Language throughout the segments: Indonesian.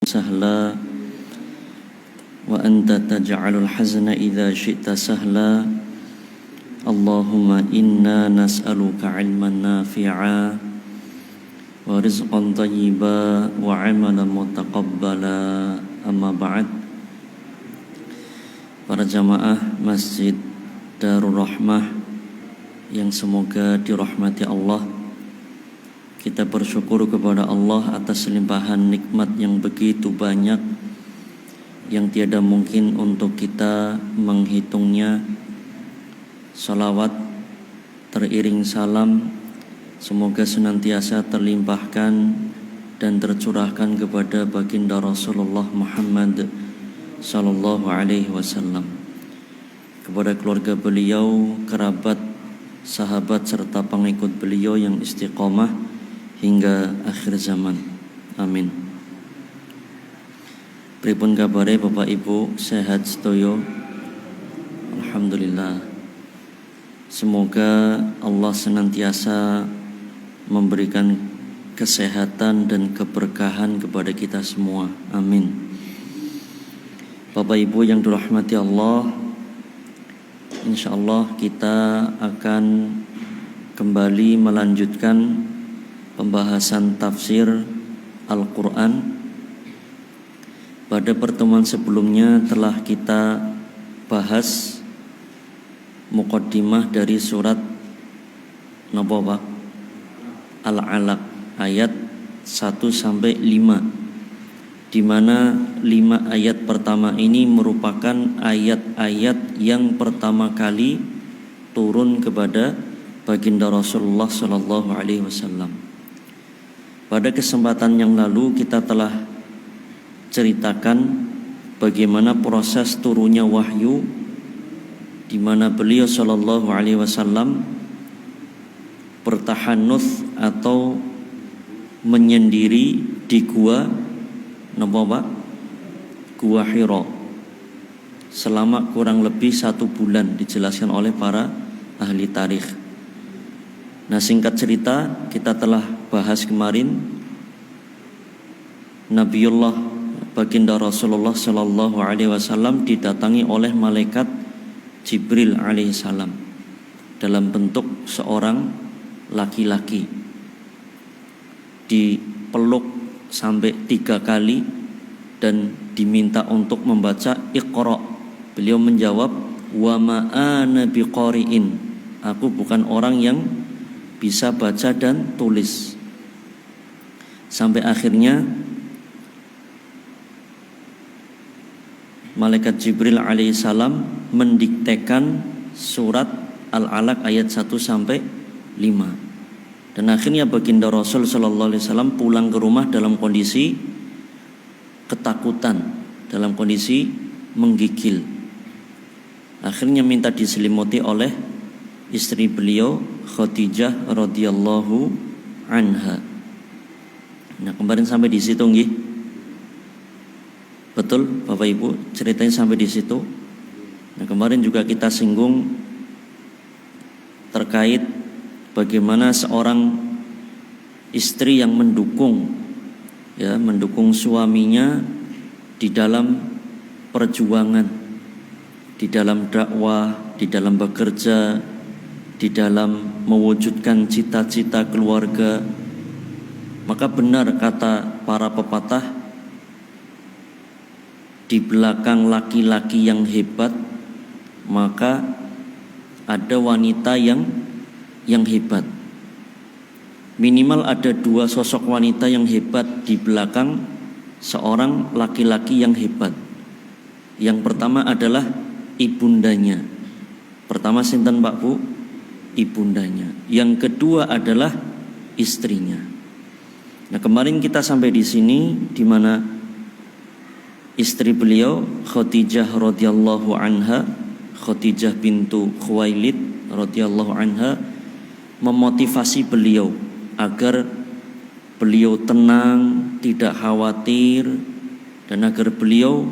سهلا وأنت تجعل الحزن إذا شئت سهلا اللهم إنا نسألك علما نافعا ورزقا طيبا وعملا متقبلا أما بعد. Para jamaah Masjid Darul Rahmah yang semoga dirahmati Allah, kita bersyukur kepada Allah atas limpahan nikmat yang begitu banyak yang tiada mungkin untuk kita menghitungnya. Salawat teriring salam semoga senantiasa terlimpahkan dan tercurahkan kepada baginda Rasulullah Muhammad sallallahu alaihi wasallam, kepada keluarga beliau, kerabat, sahabat serta pengikut beliau yang istiqomah hingga akhir zaman. Amin. Pripun kabare Bapak Ibu, sehat sedaya? Alhamdulillah. Semoga Allah senantiasa memberikan kesehatan dan keberkahan kepada kita semua. Amin. Bapak Ibu yang dirahmati Allah, insyaallah kita akan kembali melanjutkan pembahasan tafsir Al-Quran. Pada pertemuan sebelumnya telah kita bahas muqaddimah dari surat Al-Alaq ayat 1-5, di mana 5 ayat pertama ini merupakan ayat-ayat yang pertama kali turun kepada baginda Rasulullah sallallahu alaihi wasallam. Pada kesempatan yang lalu kita telah ceritakan bagaimana proses turunnya wahyu, di mana beliau sallallahu alaihi wasallam bertahannuts atau menyendiri di gua Gua Hira selama kurang lebih 1 bulan, dijelaskan oleh para ahli tarikh. Nah, singkat cerita, kita telah bahas kemarin Nabiullah baginda Rasulullah sallallahu alaihi wasallam didatangi oleh malaikat Jibril alaihissalam dalam bentuk seorang laki-laki, dipeluk sampai 3 kali dan diminta untuk membaca Iqra. Beliau menjawab, wa ma ana biqari'in, aku bukan orang yang bisa baca dan tulis. Sampai akhirnya malaikat Jibril alaihissalam mendiktekan surat Al-Alaq ayat 1-5. Dan akhirnya baginda Rasul sallallahu alaihi wasallam pulang ke rumah dalam kondisi ketakutan, dalam kondisi menggigil. Akhirnya minta diselimuti oleh istri beliau Khadijah radhiyallahu anha. Nah, kemarin sampai di situ nggih. Betul Bapak Ibu, ceritanya sampai di situ. Nah, kemarin juga kita singgung terkait bagaimana seorang istri yang mendukung suaminya di dalam perjuangan, di dalam dakwah, di dalam bekerja, di dalam mewujudkan cita-cita keluarga. Maka benar kata para pepatah, di belakang laki-laki yang hebat maka ada wanita yang hebat. Minimal ada 2 sosok wanita yang hebat di belakang seorang laki-laki yang hebat. Yang pertama adalah ibundanya. Pertama sinten Pak Bu? Ibundanya. Yang kedua adalah istrinya. Nah, kemarin kita sampai di sini di mana istri beliau Khadijah radhiyallahu anha, Khadijah bintu Khuwailid radhiyallahu anha, memotivasi beliau agar beliau tenang, tidak khawatir, dan agar beliau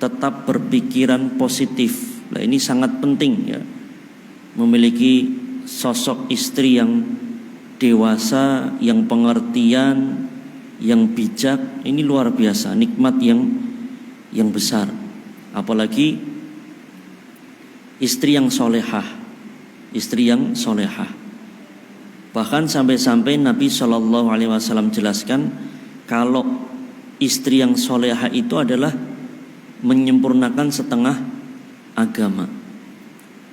tetap berpikiran positif. Nah, ini sangat penting ya, memiliki sosok istri yang dewasa, yang pengertian, yang bijak, ini luar biasa, nikmat yang besar. Apalagi istri yang solehah, istri yang solehah. Bahkan sampai-sampai Nabi Shallallahu Alaihi Wasallam jelaskan kalau istri yang solehah itu adalah menyempurnakan setengah agama.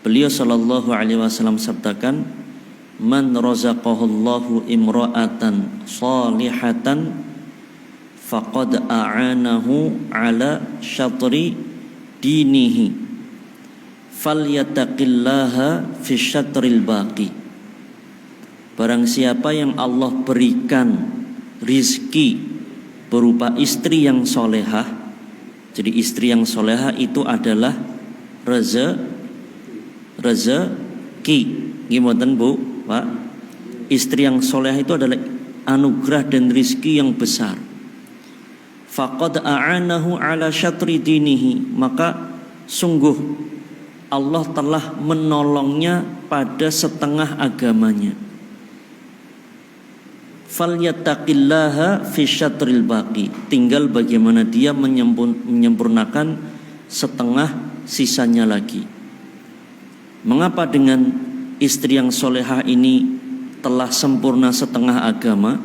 Beliau Shallallahu Alaihi Wasallam sabdakan, man razaqahullahu imra'atan salihatan faqad a'anahu ala syatri dinihi falyataqillaha fi syatril baqi. Barang siapa yang Allah berikan rizki berupa istri yang solehah, jadi istri yang solehah itu adalah rezeki. Gimana Bu, Pak? Istri yang solehah itu adalah anugerah dan rizki yang besar. Faqad a'anahu ala syatri dinihi, maka sungguh Allah telah menolongnya pada setengah agamanya. Falyattaqillaha fi syatril baqi, tinggal bagaimana dia menyempurnakan setengah sisanya lagi. Mengapa dengan istri yang solehah ini telah sempurna setengah agama?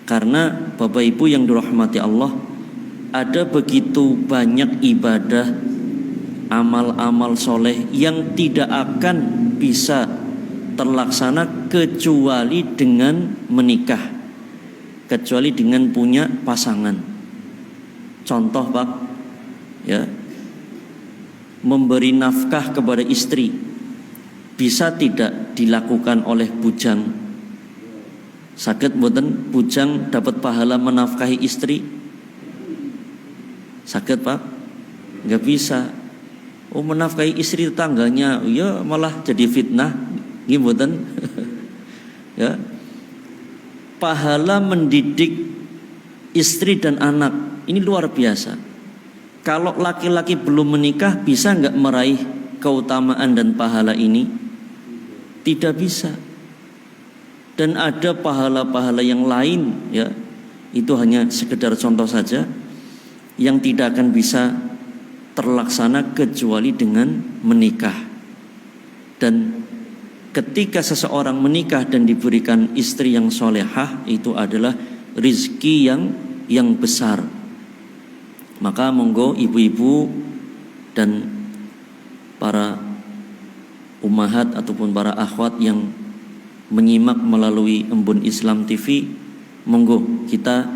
Karena Bapak Ibu yang dirahmati Allah, ada begitu banyak ibadah, amal-amal soleh yang tidak akan bisa terlaksana kecuali dengan menikah, kecuali dengan punya pasangan. Contoh Pak, ya, memberi nafkah kepada istri bisa tidak dilakukan oleh bujang? Saged mboten bujang dapat pahala menafkahi istri? Saged Pak? Enggak bisa. Oh, menafkahi istri tetangganya, ya malah jadi fitnah, gimana? Ya, pahala mendidik istri dan anak ini luar biasa. Kalau laki-laki belum menikah bisa nggak meraih keutamaan dan pahala ini? Tidak bisa. Dan ada pahala-pahala yang lain, ya, itu hanya sekedar contoh saja, yang tidak akan bisa terlaksana kecuali dengan menikah. Dan ketika seseorang menikah dan diberikan istri yang solehah, itu adalah rizki yang besar. Maka monggo ibu-ibu dan para ummahat ataupun para akhwat yang menyimak melalui Embun Islam TV, monggo kita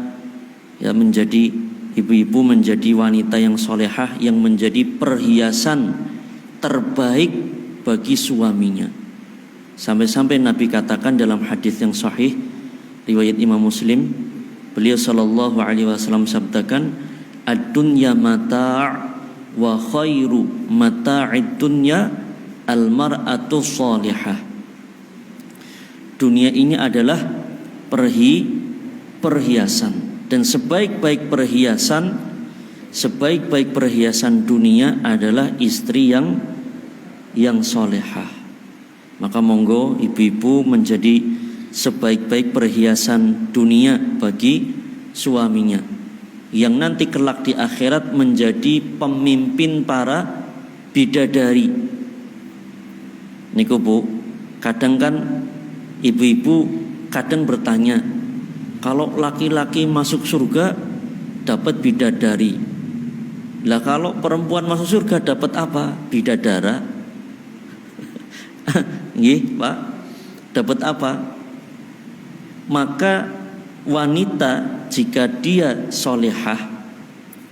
ya menjadi ibu-ibu, menjadi wanita yang solehah, yang menjadi perhiasan terbaik bagi suaminya. Sampai-sampai Nabi katakan dalam hadis yang sahih riwayat Imam Muslim, beliau sallallahu alaihi wasallam sabdakan, ad-dunya mata' wa khairu mata'id dunya al-mar'atu shalihah. Dunia ini adalah perhiasan, dan sebaik-baik perhiasan dunia adalah istri yang solehah. Maka monggo ibu-ibu menjadi sebaik-baik perhiasan dunia bagi suaminya, yang nanti kelak di akhirat menjadi pemimpin para bidadari. Niku Bu, kadang kan ibu-ibu kadang bertanya, kalau laki-laki masuk surga dapat bidadari, lah kalau perempuan masuk surga dapat apa? Bidadara. Nggih, Pak. Dapat apa? Maka wanita jika dia solehah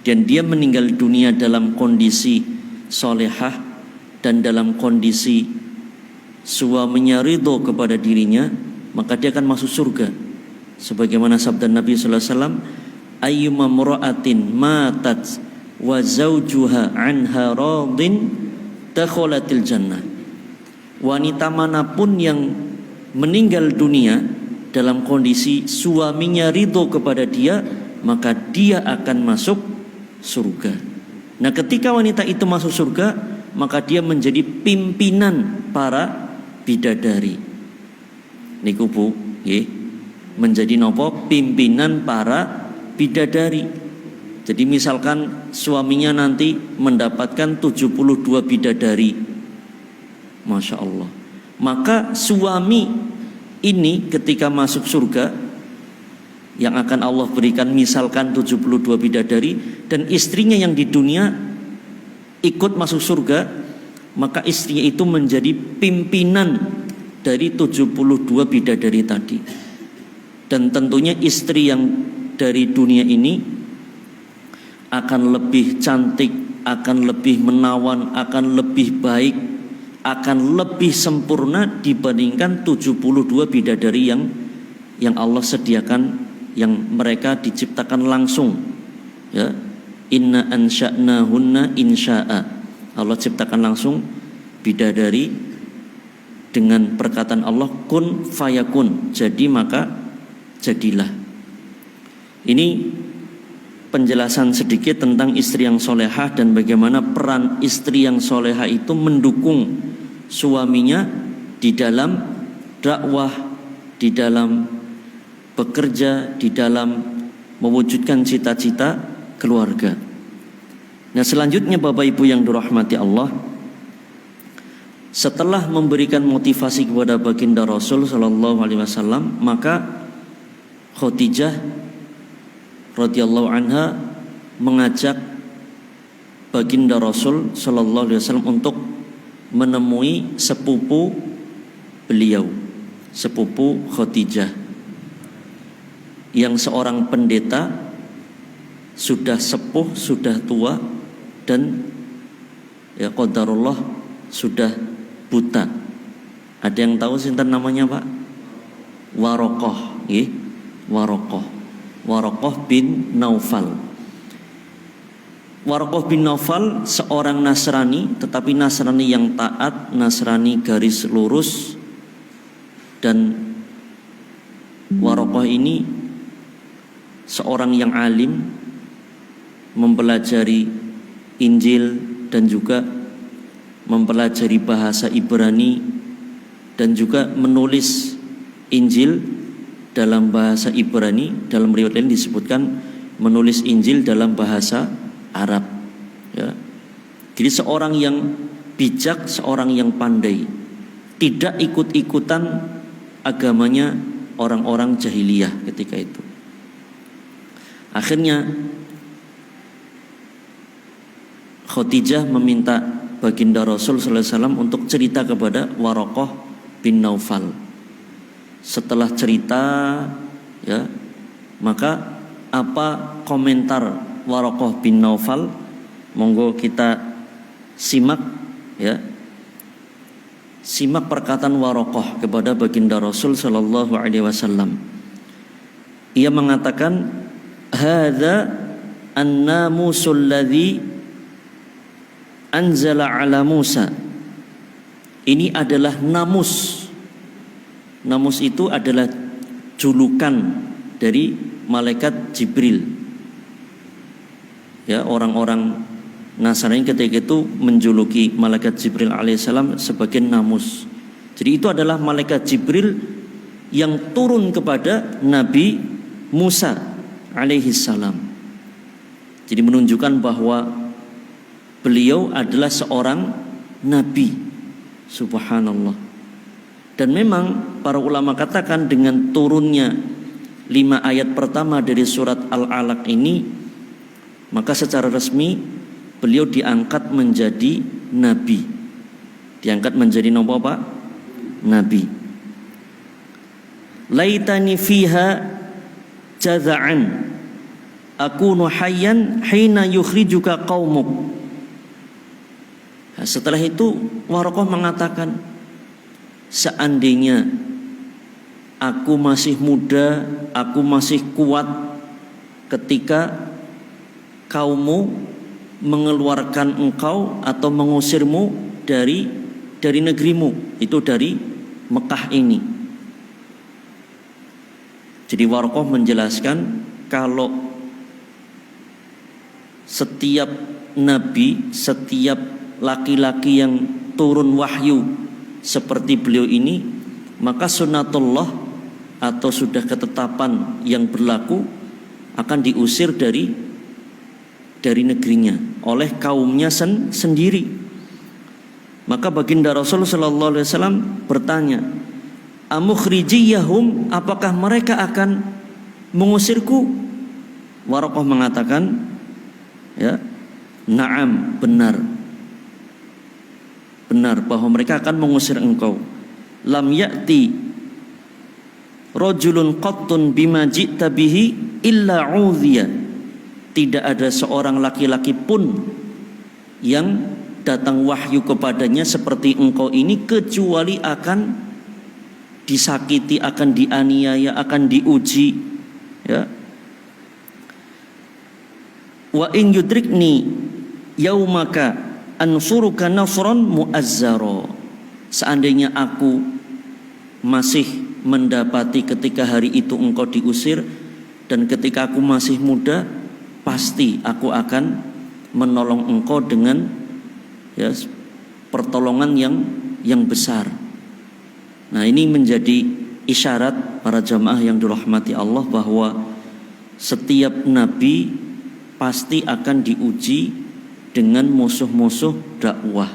dan dia meninggal dunia dalam kondisi solehah dan dalam kondisi suaminya ridho kepada dirinya, maka dia akan masuk surga. Sebagaimana sabda Nabi sallallahu alaihi wasallam, ayyuma mura'atin matat wa zawjuha anha radin dakhalatil jannah. Wanita manapun yang meninggal dunia dalam kondisi suaminya ridho kepada dia, maka dia akan masuk surga. Nah, ketika wanita itu masuk surga, maka dia menjadi pimpinan para bidadari. Niku Bu, nggih. menjadi nopo pimpinan para bidadari. Jadi misalkan suaminya nanti mendapatkan 72 bidadari, Masya Allah, maka suami ini ketika masuk surga yang akan Allah berikan misalkan 72 bidadari, dan istrinya yang di dunia ikut masuk surga, maka istrinya itu menjadi pimpinan dari 72 bidadari tadi. Dan tentunya istri yang dari dunia ini akan lebih cantik, akan lebih menawan, akan lebih baik, akan lebih sempurna dibandingkan 72 bidadari yang Allah sediakan, yang mereka diciptakan langsung, ya. Inna ansha'nahunna insya'a. Allah ciptakan langsung bidadari dengan perkataan Allah, kun fayakun, jadi maka jadilah. Ini penjelasan sedikit tentang istri yang solehah dan bagaimana peran istri yang solehah itu mendukung suaminya di dalam dakwah, di dalam bekerja, di dalam mewujudkan cita-cita keluarga. Nah, selanjutnya Bapak Ibu yang dirahmati Allah, setelah memberikan motivasi kepada baginda Rasul sallallahu alaihi wasallam, maka Khadijah radhiyallahu anha mengajak baginda Rasul sallallahu alaihi wasallam untuk menemui sepupu beliau, sepupu Khadijah, yang seorang pendeta, sudah sepuh, sudah tua, dan ya qadarullah sudah buta. Ada yang tahu sinten namanya, Pak? Warokoh, Warokoh bin Naufal. Warokoh bin Naufal seorang Nasrani, tetapi Nasrani yang taat, Nasrani garis lurus. Dan Warokoh ini seorang yang alim, mempelajari Injil dan juga mempelajari bahasa Ibrani, dan juga menulis Injil dalam bahasa Ibrani. Dalam riwayat lain disebutkan menulis Injil dalam bahasa Arab, ya. Jadi seorang yang bijak, seorang yang pandai, tidak ikut-ikutan agamanya orang-orang jahiliyah ketika itu. Akhirnya Khadijah meminta baginda Rasul sallallahu alaihi wasallam untuk cerita kepada Warokoh bin Naufal. Setelah cerita, ya, maka apa komentar Warokoh bin Naufal? Monggo kita simak, ya. Simak perkataan Warokoh kepada baginda Rasul sallallahu alaihi wasallam. Ia mengatakan, hadza an-namusul ladzi anzala ala Musa. Ini adalah namus. Namus itu adalah julukan dari malaikat Jibril. Ya, orang-orang Nasrani ketika itu menjuluki malaikat Jibril alaihissalam sebagai namus. Jadi itu adalah malaikat Jibril yang turun kepada Nabi Musa alaihissalam. Jadi menunjukkan bahwa beliau adalah seorang nabi. Subhanallah. Dan memang para ulama katakan dengan turunnya 5 ayat pertama dari surat Al-Alaq ini, maka secara resmi beliau diangkat menjadi nabi. Diangkat menjadi apa, Pak? Nabi. Laitani fiha jaza'an akunu hayyan hina yukhrijuka qaumuk. Setelah itu Warokoh mengatakan, seandainya aku masih muda, aku masih kuat ketika kaummu mengeluarkan engkau atau mengusirmu dari negerimu, itu dari Mekah ini. Jadi Warokoh menjelaskan kalau setiap nabi, setiap laki-laki yang turun wahyu seperti beliau ini, maka sunnatullah atau sudah ketetapan yang berlaku akan diusir dari negerinya oleh kaumnya sendiri. Maka baginda Rasul sallallahu alaihi wasallam bertanya, amukhrijiyahum, apakah mereka akan mengusirku? Waraqah mengatakan, ya, na'am, benar bahwa mereka akan mengusir engkau. Lam ya'ti rajulun qattun bima ji'ta bihi illa udhiya. Tidak ada seorang laki-laki pun yang datang wahyu kepadanya seperti engkau ini kecuali akan disakiti, akan dianiaya, akan diuji, ya. Wa in yudrikni yaumaka ansuruka nasran muazzara. Seandainya aku masih mendapati ketika hari itu engkau diusir, dan ketika aku masih muda, pasti aku akan menolong engkau dengan, ya, pertolongan yang besar. Nah, ini menjadi isyarat para jamaah yang dirahmati Allah bahwa setiap nabi pasti akan diuji dengan musuh-musuh dakwah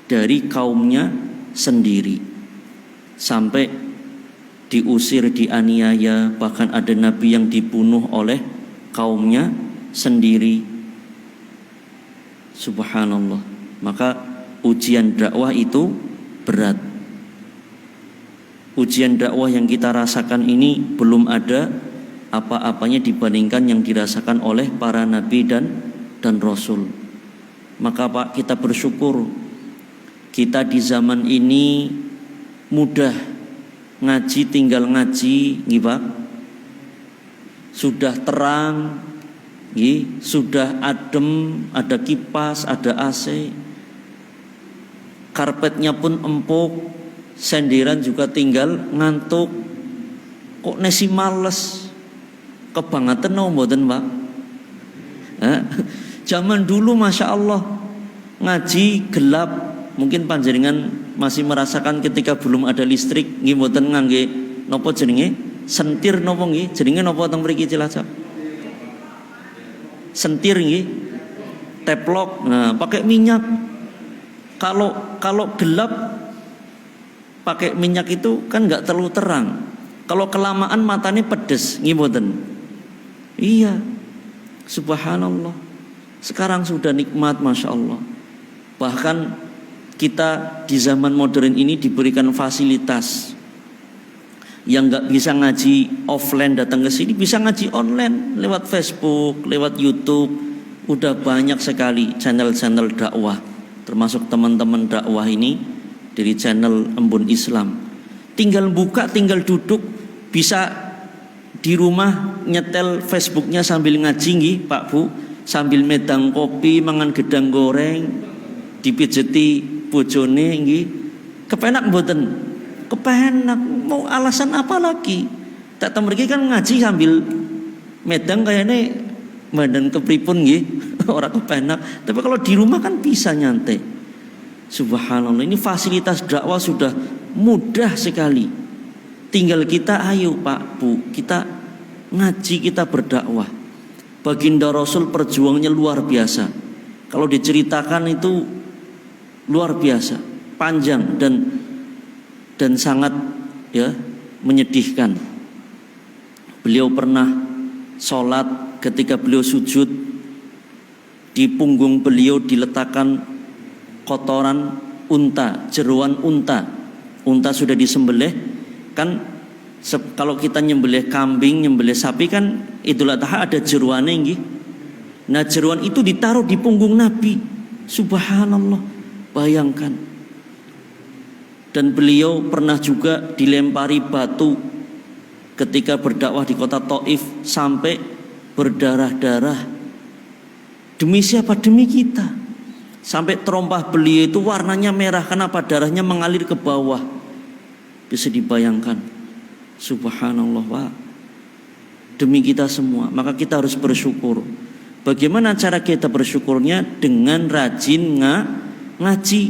dari kaumnya sendiri, sampai diusir, dianiaya, bahkan ada nabi yang dibunuh oleh kaumnya sendiri. Subhanallah. Maka ujian dakwah itu berat. Ujian dakwah yang kita rasakan ini belum ada apa-apanya dibandingkan yang dirasakan oleh para nabi dan rasul. Maka Pak, kita bersyukur kita di zaman ini mudah ngaji, tinggal ngaji, nggih Pak. Sudah terang, nggih, sudah adem, ada kipas, ada AC. Karpetnya pun empuk, sendiran juga tinggal ngantuk. Kok nesi males? Kebangetan no mboten, Pak? Zaman dulu Masya Allah ngaji gelap. Mungkin panjenengan masih merasakan ketika belum ada listrik, nggih mboten ngangge napa jenenge? Sentir napa nggih? Jenenge napa teng mriki Cilacap? Sentir nggih. Teplok. Nah, pakai minyak. Kalau gelap pakai minyak itu kan enggak terlalu terang. Kalau kelamaan matanya pedes, nggih mboten? Iya. Subhanallah. Sekarang sudah nikmat, Masya Allah. Bahkan kita di zaman modern ini diberikan fasilitas yang nggak bisa ngaji offline datang ke sini, bisa ngaji online lewat Facebook, lewat YouTube. Udah banyak sekali channel-channel dakwah, termasuk teman-teman dakwah ini dari channel Embun Islam. Tinggal buka, tinggal duduk, bisa di rumah nyetel Facebooknya sambil ngaji nggih Pak Bu, sambil medang kopi, mangan gedang goreng, dipijeti bojone nggih. Kepenak mboten? Kepenak. Mau alasan apa lagi? Tak temriki kan ngaji sambil medang kayaknya badan kepripun nggih. Orang kepenak. Tapi kalau di rumah kan bisa nyantai. Subhanallah, ini fasilitas dakwah sudah mudah sekali. Tinggal kita ayo Pak Bu, kita ngaji, kita berdakwah. Baginda Rasul perjuangannya luar biasa. Kalau diceritakan itu luar biasa, panjang dan sangat, ya, menyedihkan. Beliau pernah sholat, ketika beliau sujud, di punggung beliau diletakkan kotoran unta, jeroan unta. Unta sudah disembelih, kan kalau kita nyembelih kambing, nyembelih sapi kan Idul Adha ada jeroannya nggih. Nah, jeroan itu ditaruh di punggung Nabi. Subhanallah, bayangkan. Dan beliau pernah juga dilempari batu ketika berdakwah di kota Taif sampai berdarah-darah. Demi siapa? Demi kita. Sampai terompah beliau itu warnanya merah. Kenapa? Darahnya mengalir ke bawah. Bisa dibayangkan. Subhanallah, Pak. Demi kita semua. Maka kita harus bersyukur. Bagaimana cara kita bersyukurnya? Dengan rajin ngaji.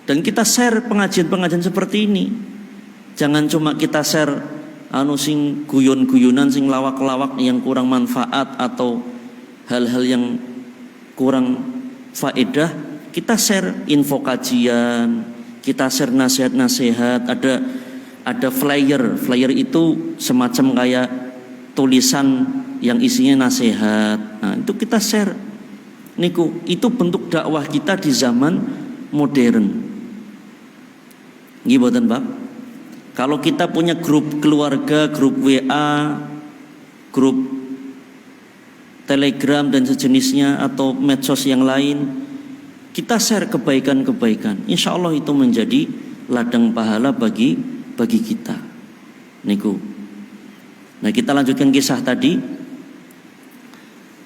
Dan kita share pengajian-pengajian seperti ini. Jangan cuma kita share anu sing guyon-guyonan, sing lawak-lawak yang kurang manfaat atau hal-hal yang kurang faedah, kita share info kajian, kita share nasihat-nasihat. Ada flyer itu semacam kayak tulisan yang isinya nasihat. Nah, itu kita share. Niku, itu bentuk dakwah kita di zaman modern. Nggih mboten, Pak? Kalau kita punya grup keluarga, grup WA, grup Telegram dan sejenisnya atau medsos yang lain, kita share kebaikan-kebaikan. Insya Allah itu menjadi ladang pahala bagi kita. Niku. Nah, kita lanjutkan kisah tadi.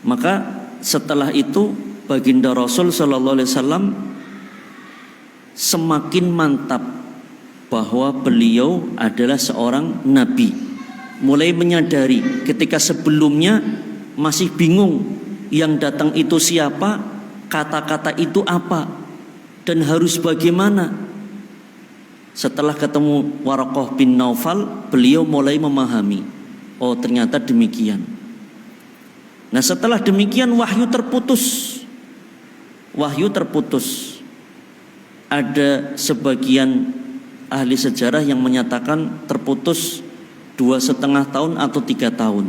Maka setelah itu baginda Rasul sallallahu alaihi wasallam semakin mantap bahwa beliau adalah seorang nabi. Mulai menyadari ketika sebelumnya masih bingung yang datang itu siapa, kata-kata itu apa, dan harus bagaimana. Setelah ketemu Waraqah bin Naufal, beliau mulai memahami, oh ternyata demikian. Nah, setelah demikian wahyu terputus. Ada sebagian ahli sejarah yang menyatakan terputus 2,5 tahun atau 3 tahun.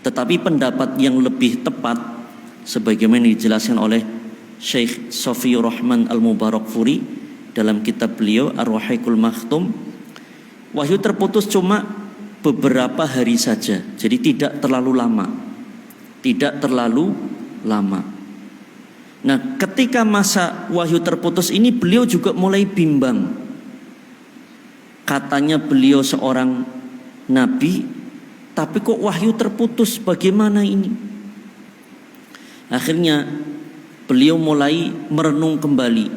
Tetapi pendapat yang lebih tepat, sebagaimana dijelaskan oleh Syekh Sofiyur Rahman Al-Mubarakfuri dalam kitab beliau Ar-Rahiqul Makhtum, wahyu terputus cuma beberapa hari saja. Jadi tidak terlalu lama. Nah, ketika masa wahyu terputus ini, beliau juga mulai bimbang. Katanya beliau seorang nabi, tapi kok wahyu terputus, bagaimana ini? Akhirnya beliau mulai merenung kembali.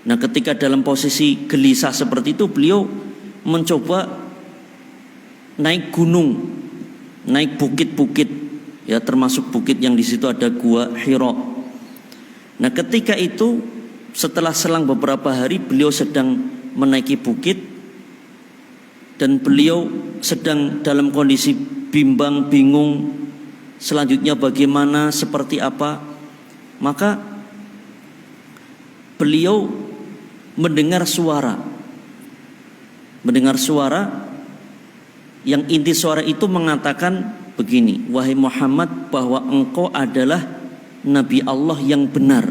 Nah, ketika dalam posisi gelisah seperti itu, beliau mencoba naik gunung, naik bukit-bukit, ya termasuk bukit yang di situ ada gua Hira. Nah, ketika itu setelah selang beberapa hari beliau sedang menaiki bukit dan beliau sedang dalam kondisi bimbang, bingung selanjutnya bagaimana, seperti apa. Maka beliau mendengar suara yang inti suara itu mengatakan begini, wahai Muhammad, bahwa engkau adalah Nabi Allah yang benar.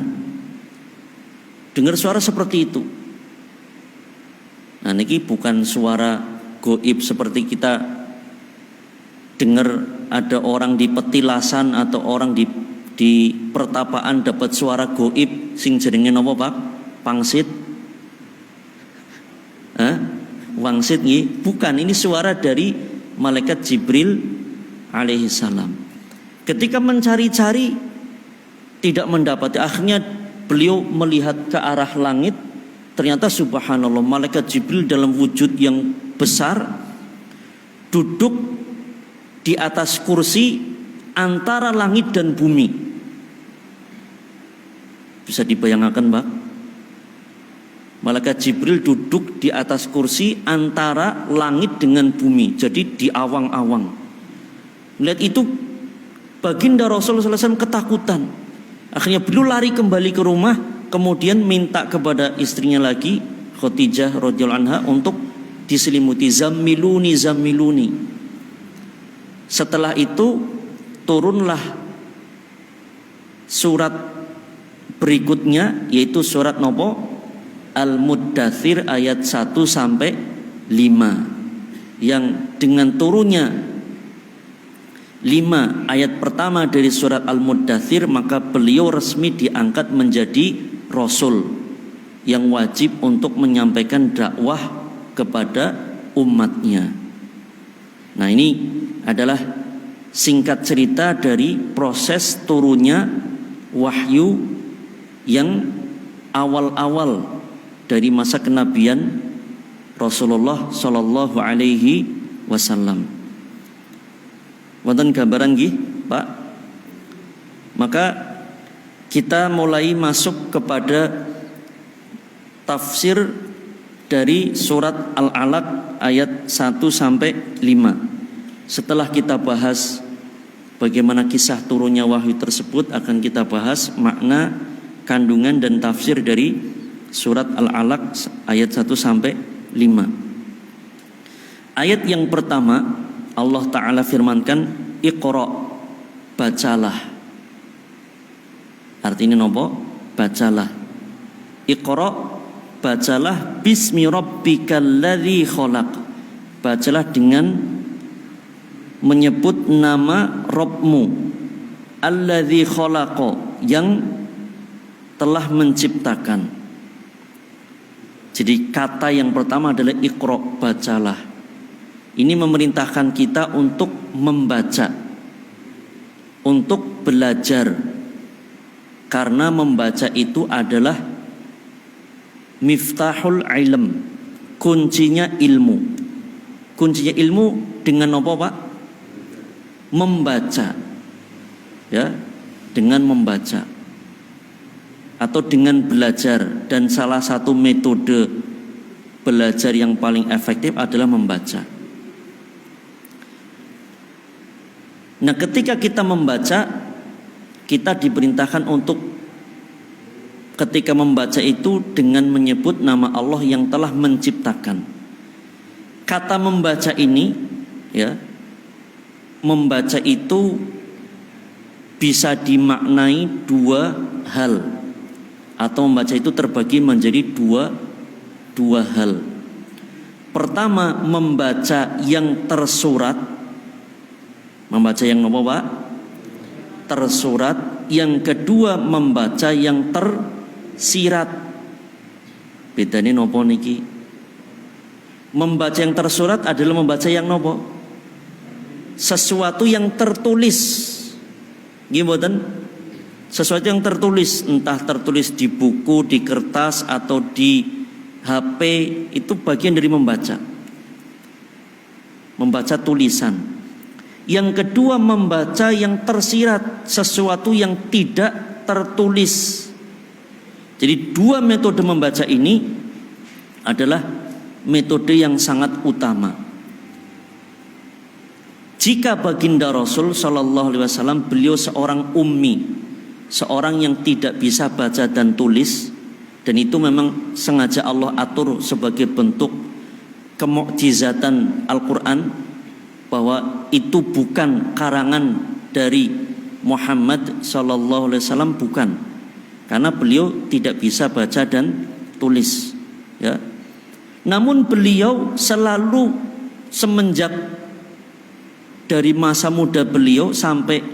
Dengar suara seperti itu. Nah, ini bukan suara goib seperti kita dengar ada orang di petilasan atau orang di pertapaan dapat suara goib sing jenenge napa, Pak? Pangsit. Wangsit nggih? Bukan, ini suara dari malaikat Jibril alaihi salam. Ketika mencari-cari tidak mendapati, akhirnya beliau melihat ke arah langit. Ternyata subhanallah, malaikat Jibril dalam wujud yang besar duduk di atas kursi antara langit dan bumi. Bisa dibayangkan, Pak? Malaikat Jibril duduk di atas kursi antara langit dengan bumi, jadi di awang-awang. Melihat itu baginda Rasulullah SAW ketakutan. Akhirnya beliau lari kembali ke rumah, kemudian minta kepada istrinya lagi, Khadijah radhiyallahu anha, untuk diselimuti, zammiluni. Setelah itu turunlah surat berikutnya, yaitu surat nopo Al-Muddathir ayat 1 sampai 5, yang dengan turunnya 5 ayat pertama dari surat Al-Muddathir, maka beliau resmi diangkat menjadi Rasul yang wajib untuk menyampaikan dakwah kepada umatnya. Nah, ini adalah singkat cerita dari proses turunnya wahyu yang awal-awal dari masa kenabian Rasulullah Shallallahu Alaihi Wasallam. Wonten gambaran nggih, Pak? Maka kita mulai masuk kepada tafsir dari surat Al-Alaq ayat 1 sampai 5. Setelah kita bahas bagaimana kisah turunnya wahyu tersebut, akan kita bahas makna, kandungan dan tafsir dari surat Al-Alaq ayat 1 sampai 5. Ayat yang pertama Allah Ta'ala firmankan, Iqra, bacalah. Artinya nopo? Bacalah. Iqra, bacalah, bismi rabbikal ladzi khalaq. Bacalah dengan menyebut nama Rabbmu, alladzi khalaqa, yang telah menciptakan. Jadi kata yang pertama adalah Iqra, bacalah. Ini memerintahkan kita untuk membaca, untuk belajar. Karena membaca itu adalah miftahul ilm, kuncinya ilmu. Kuncinya ilmu dengan apa, Pak? Membaca. Ya, dengan membaca atau dengan belajar, dan salah satu metode belajar yang paling efektif adalah membaca. Nah, ketika kita membaca, kita diperintahkan untuk ketika membaca itu dengan menyebut nama Allah yang telah menciptakan. Kata membaca ini, ya, membaca itu bisa dimaknai dua hal, atau membaca itu terbagi menjadi dua hal. Pertama, membaca yang tersurat. Membaca yang apa, Pak? Tersurat. Yang kedua, membaca yang tersirat. Bedanya nopo niki? Membaca yang tersurat adalah membaca yang nopo? Sesuatu yang tertulis. Gimana? Sesuatu yang tertulis, entah tertulis di buku, di kertas, atau di HP, itu bagian dari membaca. Membaca tulisan. Yang kedua, membaca yang tersirat, sesuatu yang tidak tertulis. Jadi dua metode membaca ini adalah metode yang sangat utama. Jika baginda Rasul Shallallahu Alaihi Wasallam, beliau seorang ummi, seorang yang tidak bisa baca dan tulis, dan itu memang sengaja Allah atur sebagai bentuk kemukjizatan Al-Quran, bahwa itu bukan karangan dari Muhammad Sallallahu Alaihi Wasallam, bukan, karena beliau tidak bisa baca dan tulis, ya. Namun beliau selalu, semenjak dari masa muda beliau sampai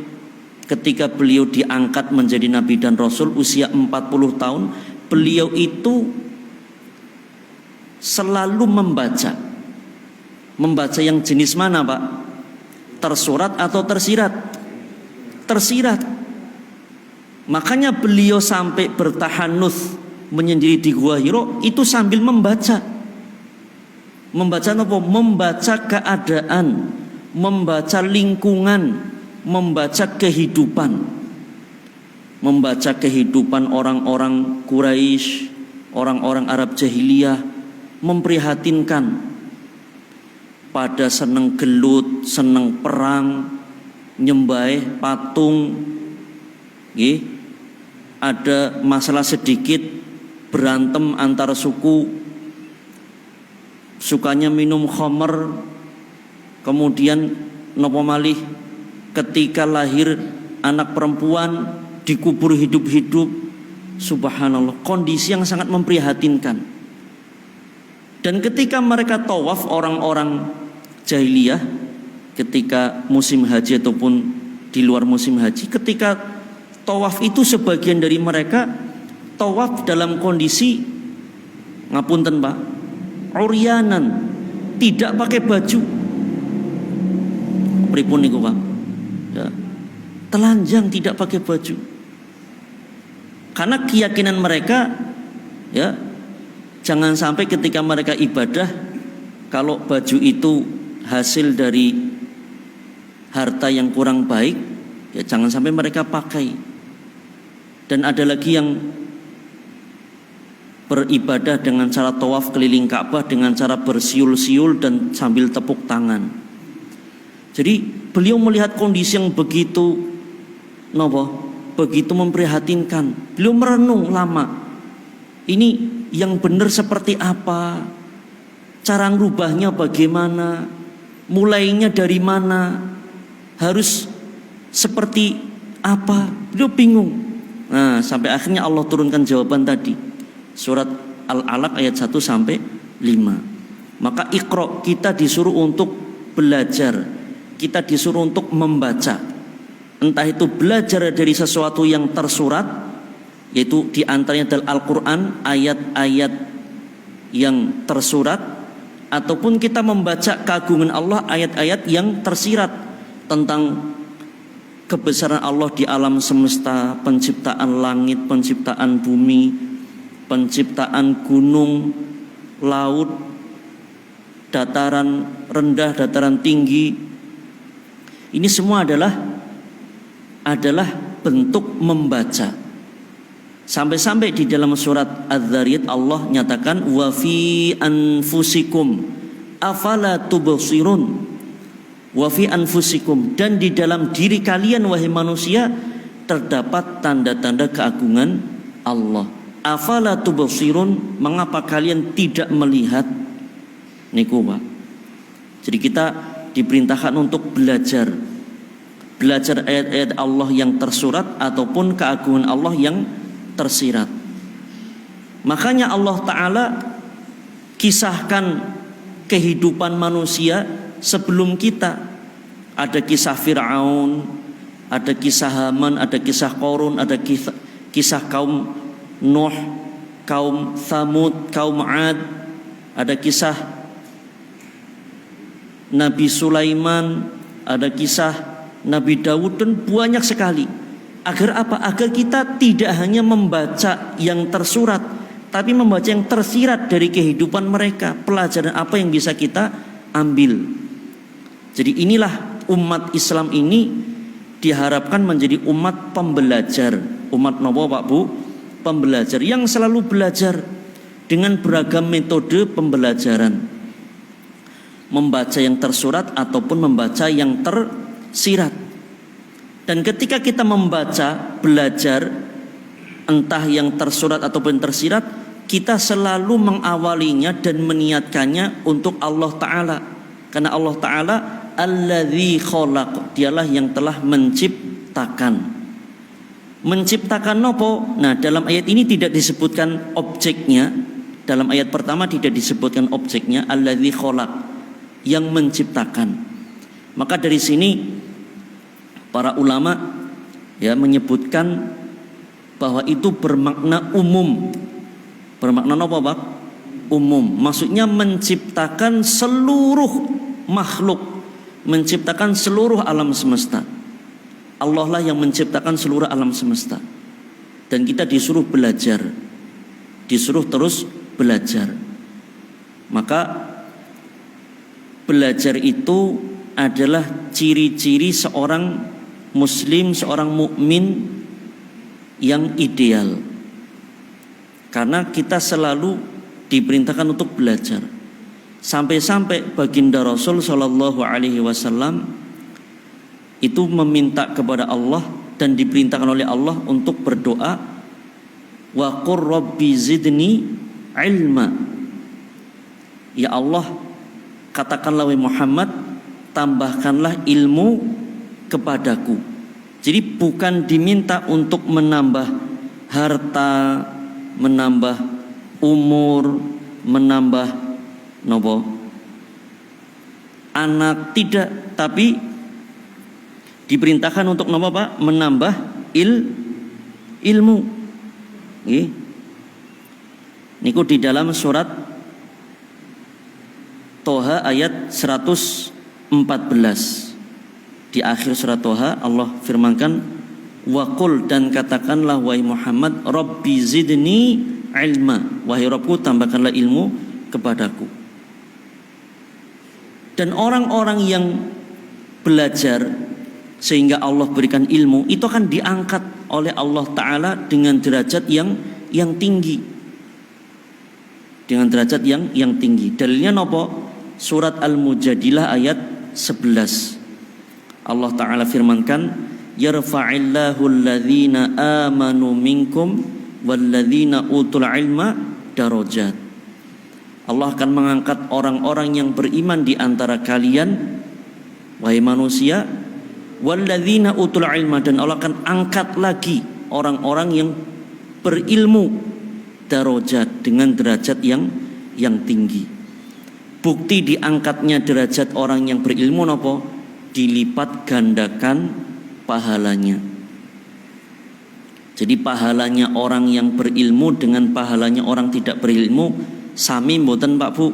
ketika beliau diangkat menjadi Nabi dan Rasul usia 40 tahun, beliau itu selalu membaca. Membaca yang jenis mana, Pak? Tersurat atau tersirat? Tersirat. Makanya beliau sampai bertahanuts menyendiri di Gua Hiro itu sambil membaca. Membaca apa? Membaca keadaan, membaca lingkungan, membaca kehidupan. Membaca kehidupan orang-orang Quraisy, orang-orang Arab jahiliyah, memprihatinkan. Pada seneng gelut, seneng perang, nyembah patung, ada masalah sedikit, berantem antar suku, sukanya minum khamr, kemudian nopo malih ketika lahir anak perempuan dikubur hidup-hidup. Subhanallah, kondisi yang sangat memprihatinkan. Dan ketika mereka tawaf, orang-orang jahiliyah ketika musim haji ataupun di luar musim haji, ketika tawaf itu sebagian dari mereka tawaf dalam kondisi, ngapunten Pak, uryanan, tidak pakai baju. Pripun niku Pak? Ya, telanjang, tidak pakai baju. Karena keyakinan mereka, ya, jangan sampai ketika mereka ibadah, kalau baju itu hasil dari harta yang kurang baik, ya jangan sampai mereka pakai. Dan ada lagi yang beribadah dengan cara tawaf keliling Ka'bah dengan cara bersiul-siul dan sambil tepuk tangan. Jadi beliau melihat kondisi yang begitu begitu memprihatinkan. Beliau merenung lama. Ini yang benar seperti apa? Cara ngerubahnya bagaimana? Mulainya dari mana? Harus seperti apa? Beliau bingung. Nah, sampai akhirnya Allah turunkan jawaban tadi. Surat Al-Alaq ayat 1 sampai 5. Maka Iqra, kita disuruh untuk belajar. Kita disuruh untuk membaca. Entah itu belajar dari sesuatu yang tersurat, yaitu diantaranya adalah Al-Quran, ayat-ayat yang tersurat, ataupun kita membaca keagungan Allah, ayat-ayat yang tersirat tentang kebesaran Allah di alam semesta, penciptaan langit, penciptaan bumi, penciptaan gunung, laut, dataran rendah, dataran tinggi. Ini semua adalah bentuk membaca. Sampai-sampai di dalam surat Az-Zariyat Allah nyatakan wa fi anfusikum afala tubsirun. Wa fi anfusikum, dan di dalam diri kalian wahai manusia terdapat tanda-tanda keagungan Allah. Afala tubsirun, mengapa kalian tidak melihat? Niku Pak. Jadi kita diperintahkan untuk belajar ayat-ayat Allah yang tersurat ataupun keagungan Allah yang tersirat. Makanya Allah Ta'ala kisahkan kehidupan manusia sebelum kita. Ada kisah Fir'aun, ada kisah Haman, ada kisah Qarun, ada kisah kaum Nuh, kaum Thamud, kaum Ad, ada kisah Nabi Sulaiman, ada kisah Nabi Daud, dan banyak sekali. Agar apa? Agar kita tidak hanya membaca yang tersurat, tapi membaca yang tersirat dari kehidupan mereka. Pelajaran apa yang bisa kita ambil. Jadi inilah umat Islam ini diharapkan menjadi umat pembelajar. Umat nopo Pak Bu? Pembelajar yang selalu belajar dengan beragam metode pembelajaran. Membaca yang tersurat ataupun membaca yang tersirat. Dan ketika kita membaca, belajar, entah yang tersurat ataupun tersirat, kita selalu mengawalinya dan meniatkannya untuk Allah Ta'ala. Karena Allah Ta'ala alladzi khalaq, dialah yang telah menciptakan. Menciptakan nopo? Nah, dalam ayat ini tidak disebutkan objeknya. Dalam ayat pertama tidak disebutkan objeknya, alladzi khalaq, yang menciptakan. Maka dari sini para ulama menyebutkan bahwa itu bermakna umum. Bermakna apa Pak? Umum. Maksudnya menciptakan seluruh makhluk, menciptakan seluruh alam semesta. Allah lah yang menciptakan seluruh alam semesta. Dan kita disuruh belajar. Disuruh terus belajar. Maka belajar itu adalah ciri-ciri seorang Muslim, seorang mukmin yang ideal. Karena kita selalu diperintahkan untuk belajar. Sampai-sampai baginda Rasul Shallallahu Alaihi Wasallam itu meminta kepada Allah dan diperintahkan oleh Allah untuk berdoa, wa qur rabbi zidni ilma. Ya Allah, katakanlah wahai Muhammad, tambahkanlah ilmu kepadaku. Jadi bukan diminta untuk menambah harta, menambah umur, menambah anak, tidak, tapi diperintahkan untuk Pak? Menambah ilmu. Niku di dalam surat Toha ayat 114. Di akhir surat Toha Allah firmankan, wa qul, dan katakanlah wahai Muhammad, rabbi zidni ilma, wahai Rabbku tambahkanlah ilmu kepadaku. Dan orang-orang yang belajar sehingga Allah berikan ilmu, itu akan diangkat oleh Allah Ta'ala dengan derajat yang tinggi. dengan derajat yang tinggi. Dalilnya nopo? Surat Al-Mujadilah ayat 11. Allah Ta'ala firmankan, yarfa'illahu alladhina amanu minkum walladhina utul ilma darajat. Allah akan mengangkat orang-orang yang beriman di antara kalian, wahai manusia, walladzina utul ilma, dan Allah akan angkat lagi orang-orang yang berilmu, darajat, dengan derajat yang tinggi. Bukti diangkatnya derajat orang yang berilmu napa? Dilipat gandakan pahalanya. Jadi pahalanya orang yang berilmu dengan pahalanya orang tidak berilmu sami mboten Pak Bu?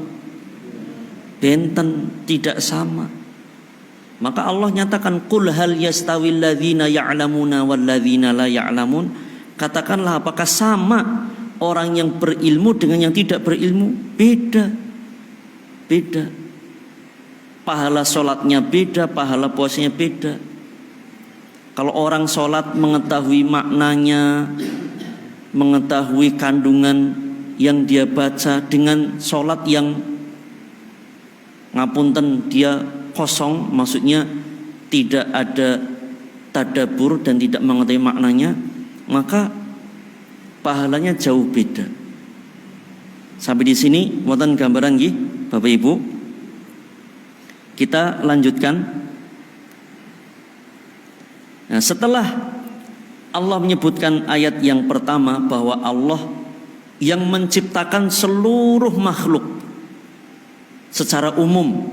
Benten, tidak sama. Maka Allah nyatakan, qul hal yastawil ladzina ya'lamuna wal ladzina la ya'lamun. Katakanlah, apakah sama orang yang berilmu dengan yang tidak berilmu? Beda. Beda. Pahala sholatnya beda, pahala puasanya beda. Kalau orang sholat mengetahui maknanya, mengetahui kandungan yang dia baca, dengan sholat yang ngapunten dia kosong, maksudnya tidak ada tadabbur dan tidak mengetahui maknanya, maka pahalanya jauh beda. Sampai di sini wonten gambaran nggih Bapak Ibu. Kita lanjutkan. Nah, setelah Allah menyebutkan ayat yang pertama bahwa Allah yang menciptakan seluruh makhluk secara umum,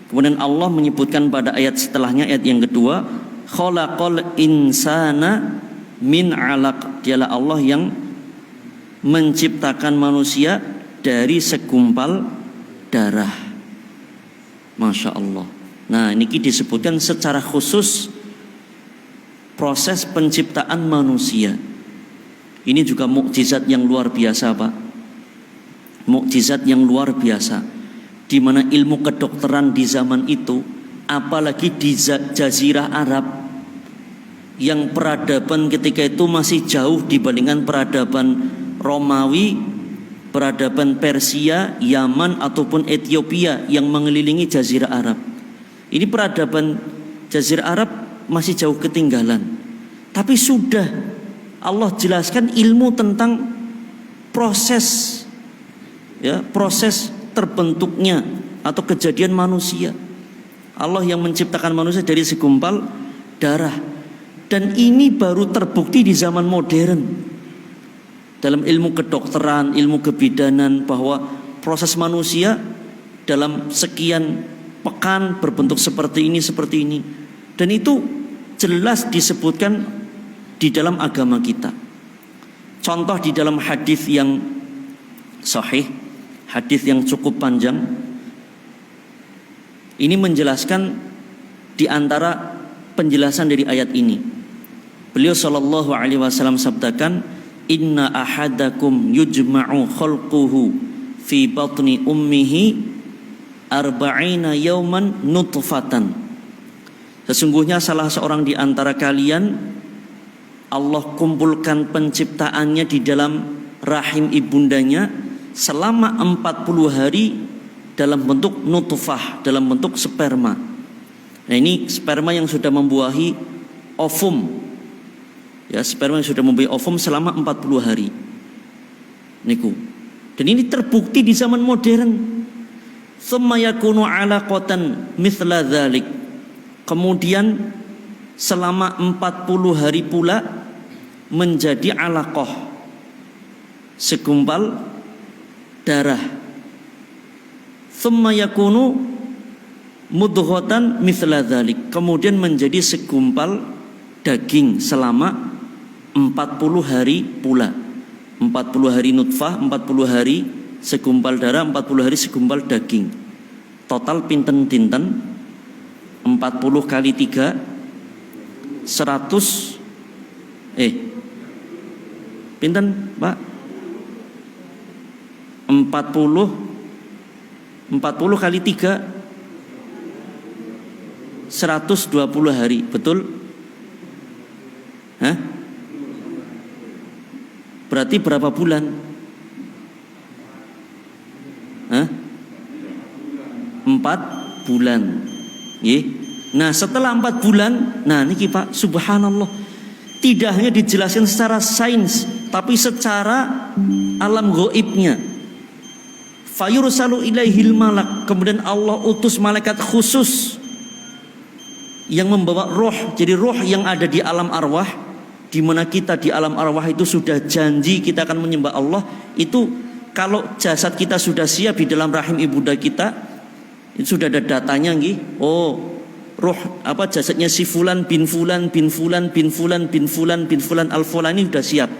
kemudian Allah menyebutkan pada ayat setelahnya, ayat yang kedua, khalaqal insana min 'alaq. Dialah Allah yang menciptakan manusia dari segumpal darah. Masya Allah. Nah, ini disebutkan secara khusus proses penciptaan manusia. Ini juga mukjizat yang luar biasa, Pak. Mukjizat yang luar biasa, di mana ilmu kedokteran di zaman itu, apalagi di Jazirah Arab yang peradaban ketika itu masih jauh dibandingkan peradaban Romawi, peradaban Persia, Yaman ataupun Ethiopia yang mengelilingi Jazirah Arab. Ini peradaban Jazirah Arab masih jauh ketinggalan. Tapi sudah Allah jelaskan ilmu tentang proses, ya, proses terbentuknya atau kejadian manusia. Allah yang menciptakan manusia dari segumpal darah. Dan ini baru terbukti di zaman modern. Dalam ilmu kedokteran, ilmu kebidanan, bahwa proses manusia dalam sekian pekan berbentuk seperti ini. Dan itu jelas disebutkan di dalam agama kita. Contoh di dalam hadis yang sahih, hadis yang cukup panjang, ini menjelaskan di antara penjelasan dari ayat ini. Beliau sallallahu alaihi wasallam sabdakan, inna ahadakum yujma'u khalquhu fi batni ummihi arba'ina yawman nutfatan. Sesungguhnya salah seorang di antara kalian Allah kumpulkan penciptaannya di dalam rahim ibundanya selama 40 hari dalam bentuk nutfah, dalam bentuk sperma. Nah, ini sperma yang sudah membuahi ovum. Ya, sperma yang sudah membuahi ovum selama 40 hari. Niku. Dan ini terbukti di zaman modern. Tsumma yakunu 'alaqatan mithla dzalik. Kemudian selama 40 hari pula menjadi alaqah, segumpal darah. Tsumma yakunu mudghatan mithla dzalik. Kemudian menjadi segumpal daging selama 40 hari pula. 40 hari nutfah, 40 hari segumpal darah, 40 hari segumpal daging. Total pinten-pinten 40 kali 3 100 pinten Pak? 40 kali 3 120 hari, betul? Hah? Berarti berapa bulan? bulan. Nah setelah 4 bulan, nah niki Pak, subhanallah, tidak hanya dijelaskan secara sains, tapi secara alam gaibnya. Fayursalu ilaihil malak, kemudian Allah utus malaikat khusus yang membawa roh. Jadi roh yang ada di alam arwah, di mana kita di alam arwah itu sudah janji kita akan menyembah Allah. Itu kalau jasad kita sudah siap di dalam rahim ibunda kita, itu sudah ada datanya nggih. Oh, roh jasadnya si fulan bin fulan bin fulan bin fulan bin fulan bin fulan al-fulani sudah siap.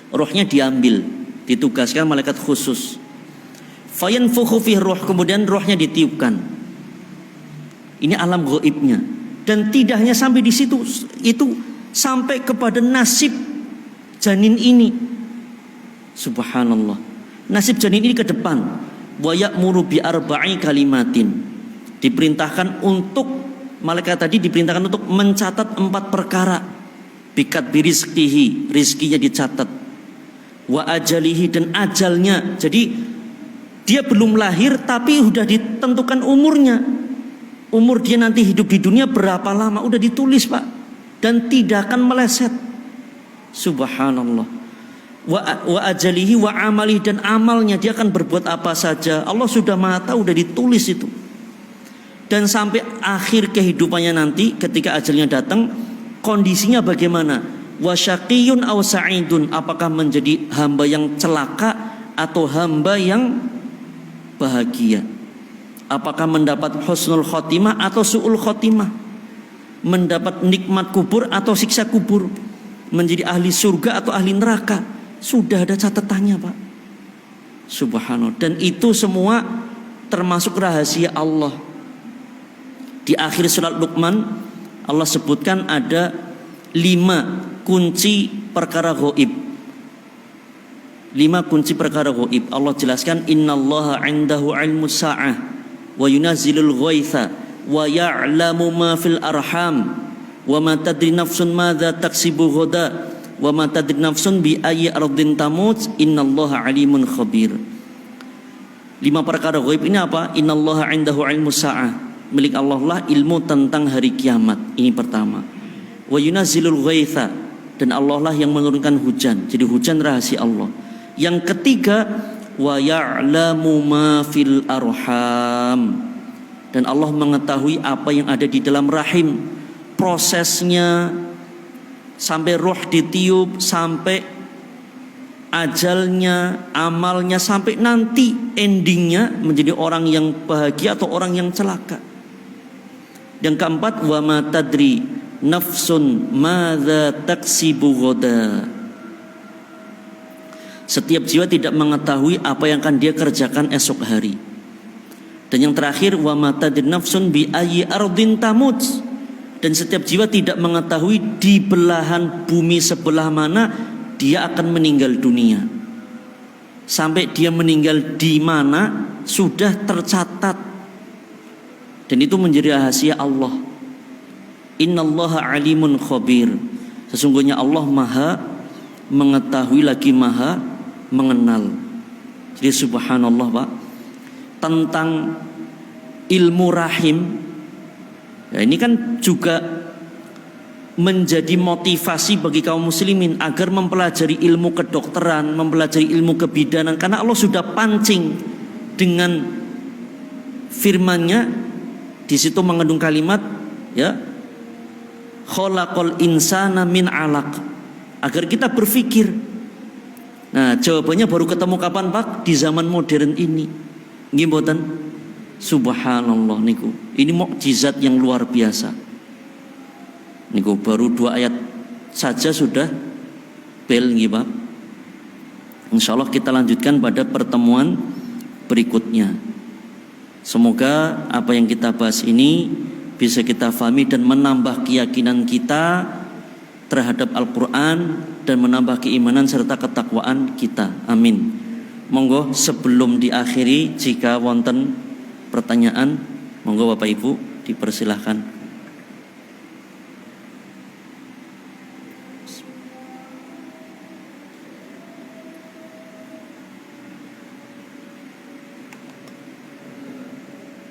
Rohnya diambil, ditugaskan malaikat khusus. Fayanfukhu fih roh, kemudian rohnya ditiupkan. Ini alam gaibnya. Dan tidak hanya sampai di situ, itu sampai kepada nasib janin ini. Subhanallah. Nasib janin ini ke depan. Wa ya'muru bi arba'i kalimatin. Diperintahkan untuk, malaikat tadi diperintahkan untuk mencatat 4 perkara. Bikat birizkihi, rizkinya dicatat. Wa ajalihi, dan ajalnya. Jadi dia belum lahir tapi sudah ditentukan umurnya. Umur dia nanti hidup di dunia berapa lama udah ditulis Pak, dan tidak akan meleset. Subhanallah. Wa ajalihi wa amalihi, dan amalnya dia akan berbuat apa saja. Allah sudah Maha tahu, udah ditulis itu. Dan sampai akhir kehidupannya nanti ketika ajalnya datang, kondisinya bagaimana? Wa syaqiyun aw sa'idun, apakah menjadi hamba yang celaka atau hamba yang bahagia? Apakah mendapat husnul khotimah atau su'ul khotimah? Mendapat nikmat kubur atau siksa kubur? Menjadi ahli surga atau ahli neraka? Sudah ada catatannya Pak. Subhanallah. Dan itu semua termasuk rahasia Allah. Di akhir surat Luqman Allah sebutkan ada 5 kunci perkara gaib. 5 kunci perkara gaib. Allah jelaskan, innallaha 'indahu 'ilmus sa'ah wa yunazzilul ghaitha wa ya'lamu ma fil arham wa ma tadri nafsun madza taksibu ghadan wa ma tadri nafsun bi ayyi ardin tamut innallaha 'alimun khabir. 5 perkara gaib ini apa? Innallaha 'indahu 'ilmus sa'ah, milik Allah lah ilmu tentang hari kiamat. Ini pertama. Wa yunazzilul ghaitha, dan Allah lah yang menurunkan hujan. Jadi hujan rahasia Allah. Yang ketiga, wa ya'lamu ma fil arham, dan Allah mengetahui apa yang ada di dalam rahim, prosesnya sampai roh ditiup, sampai ajalnya, amalnya, sampai nanti endingnya menjadi orang yang bahagia atau orang yang celaka. Yang keempat, wa ma tadri nafsun madza taksibu ghadan, setiap jiwa tidak mengetahui apa yang akan dia kerjakan esok hari. Dan yang terakhir, wa ma tadri nafsun bi ayyi ardin tamut, dan setiap jiwa tidak mengetahui di belahan bumi sebelah mana dia akan meninggal dunia. Sampai dia meninggal di mana sudah tercatat, dan itu menjadi rahasia Allah. Innallaha 'alimun khabir, sesungguhnya Allah Maha mengetahui lagi Maha mengenal. Jadi subhanallah Pak, tentang ilmu rahim ya, ini kan juga menjadi motivasi bagi kaum muslimin agar mempelajari ilmu kedokteran, mempelajari ilmu kebidanan, karena Allah sudah pancing dengan firman-Nya. Di situ mengandung kalimat ya, khalaqal insana min 'alaq, agar kita berpikir. Nah, jawabannya baru ketemu kapan Pak? Di zaman modern ini. Nggih mboten? Subhanallah niku. Ini mukjizat yang luar biasa. Niku baru 2 ayat saja sudah bel nggih Pak. Insyaallah kita lanjutkan pada pertemuan berikutnya. Semoga apa yang kita bahas ini bisa kita fahami dan menambah keyakinan kita terhadap Al-Quran dan menambah keimanan serta ketakwaan kita. Amin. Monggo sebelum diakhiri, jika wonten pertanyaan, monggo Bapak Ibu dipersilahkan.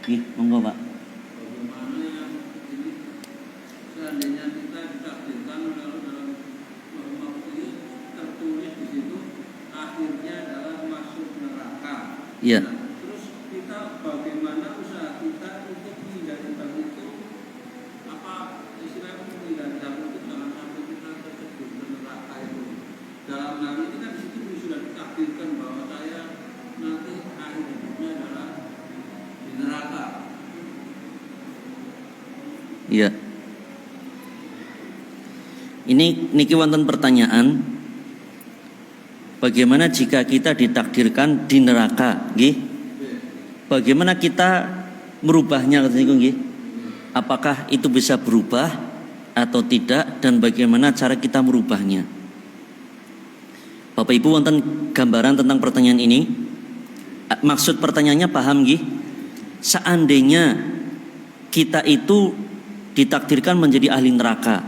Monggo Pak. Bagaimana yang ini seandainya kita ditakdirkan kalau dalam waktu itu tertulis di situ akhirnya adalah masuk neraka. Iya. Nah, terus kita bagaimana usaha kita untuk menghindari hal itu? Apa istilahnya menghindari hal itu jangan sampai kita terjebak ke neraka itu. Dalam hal ini kan di situ sudah ditakdirkan bahwa saya nanti akhir hidupnya adalah di neraka. Iya. Ini niki wonten pertanyaan. Bagaimana jika kita ditakdirkan di neraka, nggih? Bagaimana kita merubahnya niku nggih? Apakah itu bisa berubah atau tidak dan bagaimana cara kita merubahnya? Bapak Ibu wonten gambaran tentang pertanyaan ini? Maksud pertanyaannya paham nggih? Seandainya kita itu ditakdirkan menjadi ahli neraka,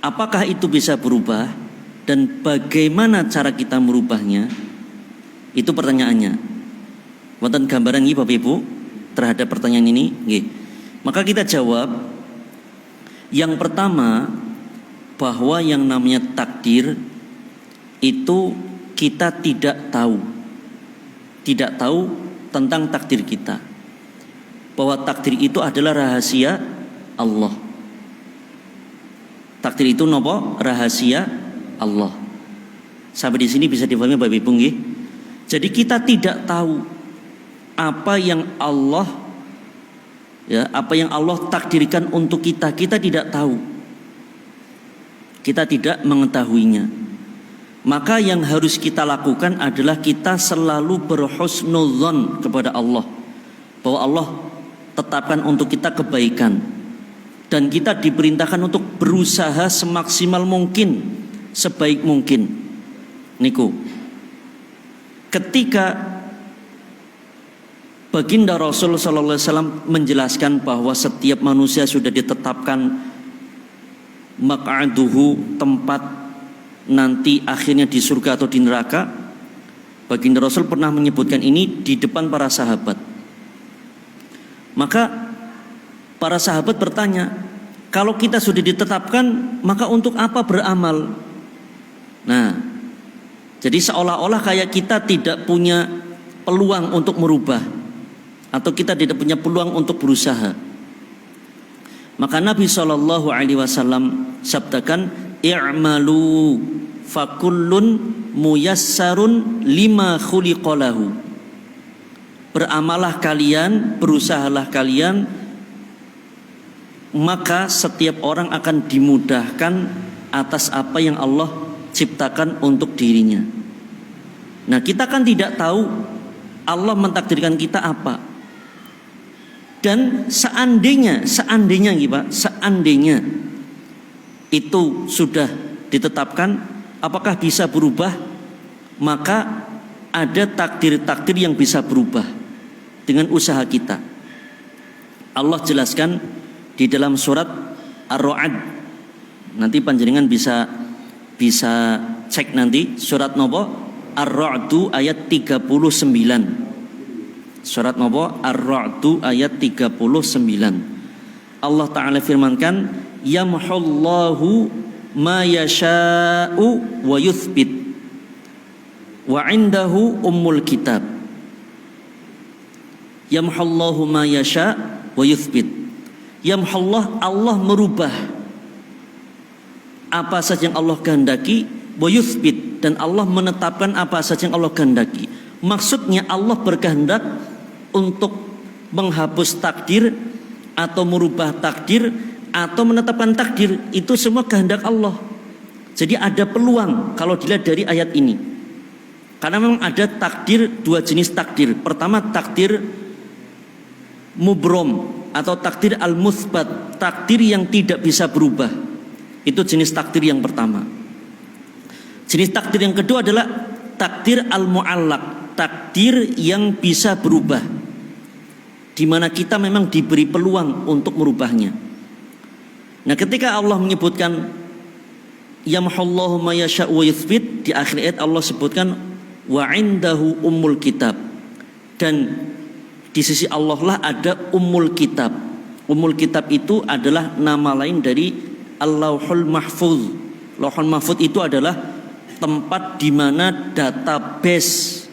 apakah itu bisa berubah dan bagaimana cara kita merubahnya? Itu pertanyaannya. Wonten gambaran nggih Bapak Ibu terhadap pertanyaan ini nggih. Maka kita jawab yang pertama bahwa yang namanya takdir itu kita tidak tahu. Tidak tahu tentang takdir kita. Bahwa takdir itu adalah rahasia Allah. Takdir itu nopo? Rahasia Allah. Sampai di sini bisa dipahami Bapak Ibu nggih? Jadi kita tidak tahu apa yang Allah takdirkan untuk kita. Kita tidak tahu. Kita tidak mengetahuinya. Maka yang harus kita lakukan adalah kita selalu berhusnudzon kepada Allah. Bahwa Allah tetapkan untuk kita kebaikan. Dan kita diperintahkan untuk berusaha semaksimal mungkin, sebaik mungkin. Niku. Ketika baginda Rasul sallallahu alaihi wasallam menjelaskan bahwa setiap manusia sudah ditetapkan maq'aduhu, tempat nanti akhirnya di surga atau di neraka. Baginda Rasul pernah menyebutkan ini di depan para sahabat. Maka para sahabat bertanya, kalau kita sudah ditetapkan, maka untuk apa beramal? Nah, jadi seolah-olah kayak kita tidak punya peluang untuk merubah, atau kita tidak punya peluang untuk berusaha. Maka Nabi SAW sabdakan, i'malu fakullun muyassarun lima khuliqalahu. Beramalah kalian, berusahalah kalian, maka setiap orang akan dimudahkan atas apa yang Allah ciptakan untuk dirinya. Nah, kita kan tidak tahu Allah mentakdirkan kita apa. Dan seandainya itu sudah ditetapkan, apakah bisa berubah? Maka ada takdir-takdir yang bisa berubah dengan usaha kita. Allah jelaskan di dalam surat Ar-Ra'd. Nanti panjenengan bisa cek nanti surat nopo Ar-Ra'du ayat 39. Surat nopo Ar-Ra'du ayat 39. Allah Ta'ala firmankan, yamhullahu ma yasha'u wa yuthbit wa indahu ummul kitab. Yamhullahu ma yasha' wa yuthbit. Yamhullah, Allah merubah apa saja yang Allah kehendaki, wa yuthbit, dan Allah menetapkan apa saja yang Allah kehendaki. Maksudnya Allah berkehendak untuk menghapus takdir atau merubah takdir atau menetapkan takdir, itu semua kehendak Allah. Jadi ada peluang kalau dilihat dari ayat ini. Karena memang ada takdir, dua jenis takdir. Pertama takdir mubrom atau takdir al-muthbat, takdir yang tidak bisa berubah. Itu jenis takdir yang pertama. Jenis takdir yang kedua adalah takdir al-mu'allaq, takdir yang bisa berubah, di mana kita memang diberi peluang untuk merubahnya. Nah, ketika Allah menyebutkan yamhullahu ma yasha' wa yuthbit, di akhir ayat Allah sebutkan wa indahu ummul kitab, dan di sisi Allah lah ada Ummul Kitab. Ummul Kitab itu adalah nama lain dari Al-Lauhul Mahfuz. Lauhul Mahfuz itu adalah tempat di mana database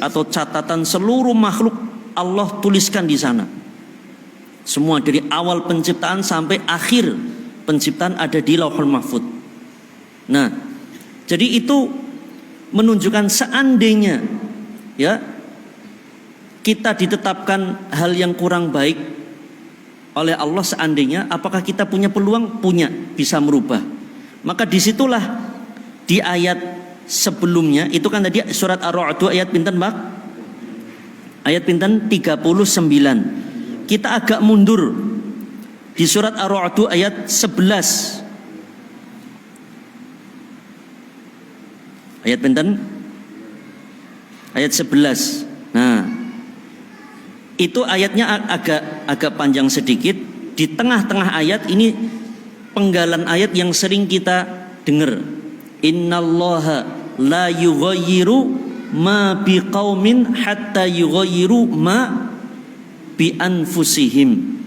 atau catatan seluruh makhluk Allah tuliskan di sana. Semua dari awal penciptaan sampai akhir penciptaan ada di Lauhul Mahfuz. Nah, jadi itu menunjukkan seandainya ya kita ditetapkan hal yang kurang baik oleh Allah, seandainya, apakah kita punya peluang? Punya, bisa merubah. Maka disitulah di ayat sebelumnya itu kan tadi surat Ar-Ra'd ayat pinten Pak? Ayat pinten 39. Kita agak mundur di surat Ar-Ra'd ayat 11. Ayat pinten? Ayat 11. Nah, itu ayatnya agak panjang sedikit. Di tengah-tengah ayat ini penggalan ayat yang sering kita dengar. Innallaha la yughayyiru ma biqaumin hatta yughayyiru ma bi anfusihim.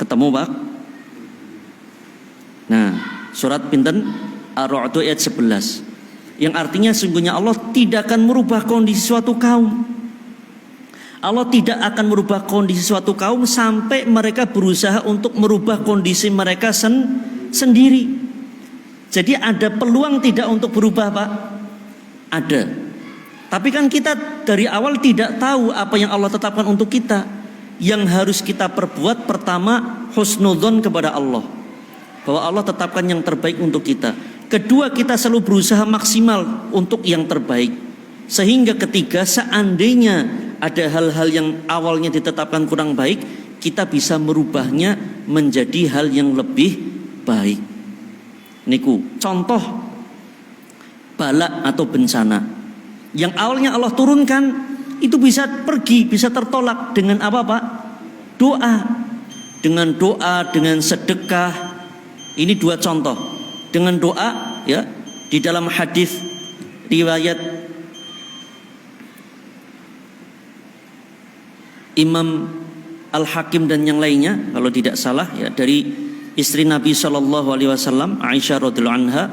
Ketemu Pak? Nah, surat pinten? Ar-Ra'd ayat 11. Yang artinya sungguhnya Allah tidak akan merubah kondisi suatu kaum. Allah tidak akan merubah kondisi suatu kaum sampai mereka berusaha untuk merubah kondisi mereka sendiri. Jadi ada peluang tidak untuk berubah Pak? Ada. Tapi kan kita dari awal tidak tahu apa yang Allah tetapkan untuk kita. Yang harus kita perbuat pertama husnudzon kepada Allah, bahwa Allah tetapkan yang terbaik untuk kita. Kedua, kita selalu berusaha maksimal untuk yang terbaik. Sehingga ketiga, seandainya ada hal-hal yang awalnya ditetapkan kurang baik, kita bisa merubahnya menjadi hal yang lebih baik. Niku contoh bala atau bencana yang awalnya Allah turunkan, itu bisa pergi, bisa tertolak dengan apa Pak? Doa. Dengan doa, dengan sedekah. Ini dua contoh. Dengan doa ya, di dalam hadis riwayat Imam Al-Hakim dan yang lainnya kalau tidak salah ya, dari istri Nabi SAW Aisyah radhiyallahu anha,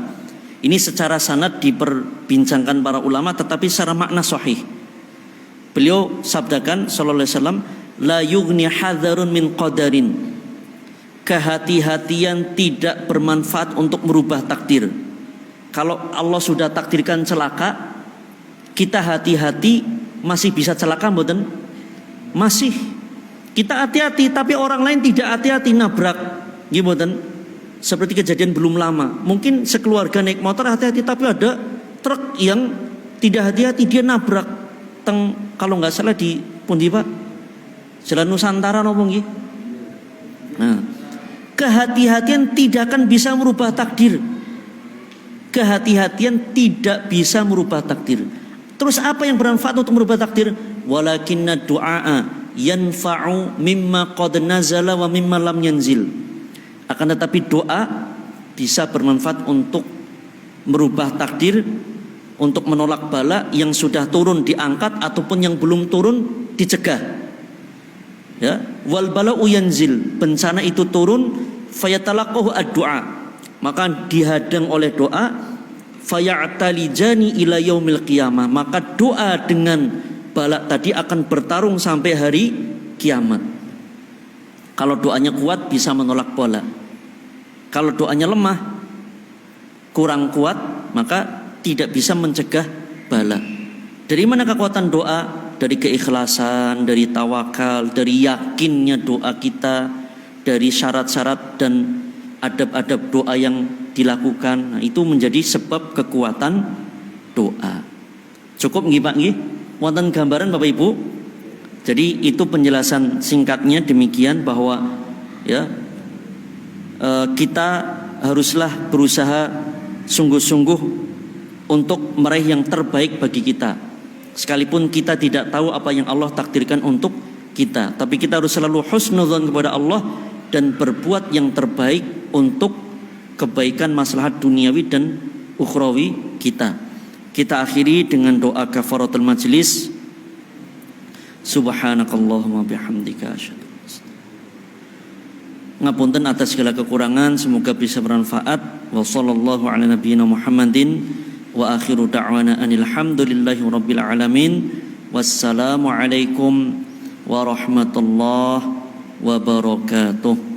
ini secara sanad diperbincangkan para ulama tetapi secara makna sahih. Beliau sabdakan sallallahu alaihi wasallam, la yughni hadharun min qadarin. Kehati-hatian tidak bermanfaat untuk merubah takdir. Kalau Allah sudah takdirkan celaka, kita hati-hati masih bisa celaka mboten? Masih. Kita hati-hati tapi orang lain tidak hati-hati nabrak. Nggih mboten? Seperti kejadian belum lama. Mungkin sekeluarga naik motor hati-hati tapi ada truk yang tidak hati-hati dia nabrak. Kalau nggak salah di pundi Pak? Jalan Nusantara napa nggih? Nah, kehati-hatian tidak akan bisa merubah takdir. Kehati-hatian tidak bisa merubah takdir. Terus apa yang bermanfaat untuk merubah takdir? Walakinna du'a yanfa'u mimma qad nazala wa mimma lam yanzil. Akan tetapi doa bisa bermanfaat untuk merubah takdir, untuk menolak bala yang sudah turun diangkat ataupun yang belum turun dicegah. Ya, wal bala'u yanzil, bencana itu turun, fayatalaqahu ad-du'a, maka dihadang oleh doa, faya'talijani ila yaumil qiyamah, maka doa dengan bala tadi akan bertarung sampai hari kiamat. Kalau doanya kuat bisa menolak bala. Kalau doanya lemah, kurang kuat, maka tidak bisa mencegah bala. Dari mana kekuatan doa? Dari keikhlasan, dari tawakal, dari yakinnya doa kita, dari syarat-syarat dan adab-adab doa yang dilakukan. Nah, itu menjadi sebab kekuatan doa. Cukup nggih Pak nggih? Wonten gambaran Bapak Ibu? Jadi itu penjelasan singkatnya demikian, bahwa ya kita haruslah berusaha sungguh-sungguh untuk meraih yang terbaik bagi kita. Sekalipun kita tidak tahu apa yang Allah takdirkan untuk kita, tapi kita harus selalu husnudzon kepada Allah dan berbuat yang terbaik untuk kebaikan maslahat duniawi dan ukhrawi kita. Kita akhiri dengan doa kafaratul majlis. Subhanakallahumma bihamdika asyhadu. Ngapunten atas segala kekurangan, semoga bisa bermanfaat. Wa sallallahu ala nabiyyina Muhammadin wa akhiru da'wana anil hamdulillahi rabbil alamin. Wassalamu alaikum warahmatullahi wabarakatuh.